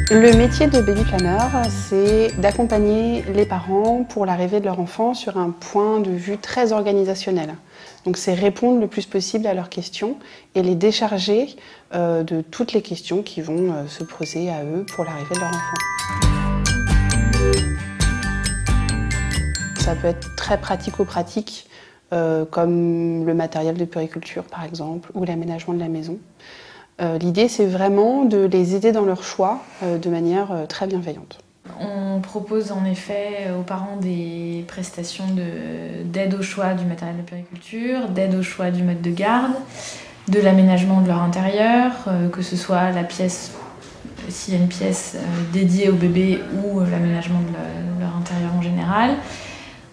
Le métier de baby planner, c'est d'accompagner les parents pour l'arrivée de leur enfant sur un point de vue très organisationnel. Donc c'est répondre le plus possible à leurs questions et les décharger de toutes les questions qui vont se poser à eux pour l'arrivée de leur enfant. Ça peut être très pratico-pratique, comme le matériel de puériculture par exemple, ou l'aménagement de la maison. L'idée, c'est vraiment de les aider dans leur choix de manière très bienveillante. On propose en effet aux parents des prestations d'aide au choix du matériel de puériculture, d'aide au choix du mode de garde, de l'aménagement de leur intérieur, que ce soit la pièce, s'il y a une pièce dédiée au bébé ou l'aménagement de leur intérieur en général.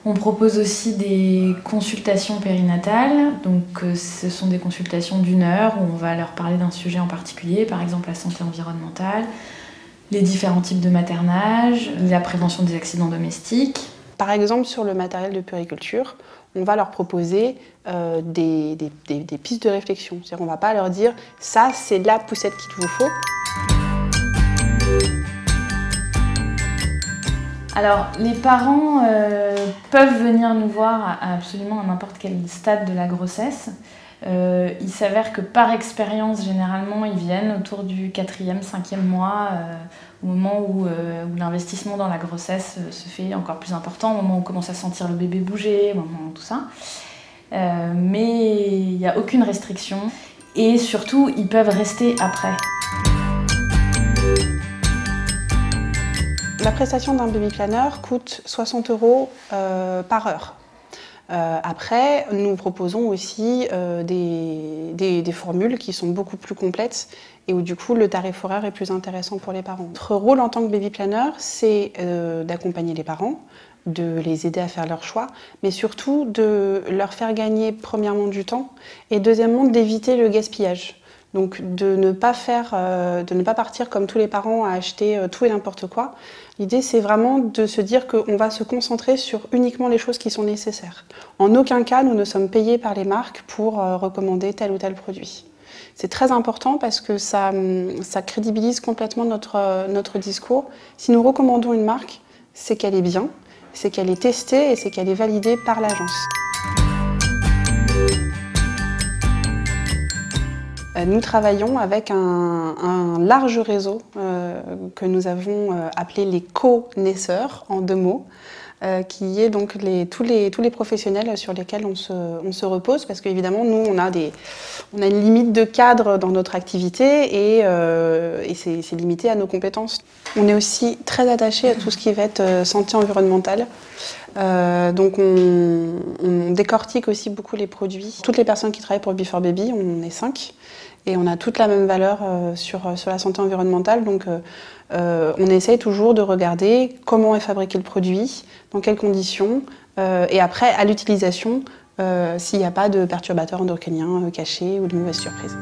On propose aussi des consultations périnatales, donc ce sont des consultations d'1 heure où on va leur parler d'un sujet en particulier, par exemple la santé environnementale, les différents types de maternage, la prévention des accidents domestiques. Par exemple, sur le matériel de puériculture, on va leur proposer des pistes de réflexion. C'est-à-dire qu'on ne va pas leur dire « ça, c'est la poussette qu'il vous faut ». Alors, les parents peuvent venir nous voir absolument à n'importe quel stade de la grossesse. Il s'avère que par expérience, généralement, ils viennent autour du 4e, 5e mois, au moment où l'investissement dans la grossesse se fait encore plus important, au moment où on commence à sentir le bébé bouger, au moment où tout ça. Mais il n'y a aucune restriction et surtout, ils peuvent rester après. La prestation d'un baby planner coûte 60 € par heure. Après, nous proposons aussi des formules qui sont beaucoup plus complètes et où du coup le tarif horaire est plus intéressant pour les parents. Notre rôle en tant que baby planner, c'est d'accompagner les parents, de les aider à faire leurs choix, mais surtout de leur faire gagner premièrement du temps et deuxièmement d'éviter le gaspillage. Donc de ne pas partir comme tous les parents à acheter tout et n'importe quoi. L'idée, c'est vraiment de se dire qu'on va se concentrer sur uniquement les choses qui sont nécessaires. En aucun cas, nous ne sommes payés par les marques pour recommander tel ou tel produit. C'est très important parce que ça crédibilise complètement notre discours. Si nous recommandons une marque, c'est qu'elle est bien, c'est qu'elle est testée et c'est qu'elle est validée par l'agence. Nous travaillons avec un large réseau que nous avons appelé les co-naisseurs, en 2 mots, qui est donc tous les professionnels sur lesquels on se repose, parce qu'évidemment, nous, on a une limite de cadre dans notre activité et c'est limité à nos compétences. On est aussi très attaché à tout ce qui va être santé environnementale. Donc on décortique aussi beaucoup les produits. Toutes les personnes qui travaillent pour Before-Baby, on est 5 et on a toute la même valeur sur la santé environnementale. Donc on essaye toujours de regarder comment est fabriqué le produit, dans quelles conditions et après à l'utilisation s'il n'y a pas de perturbateurs endocriniens cachés ou de mauvaises surprises.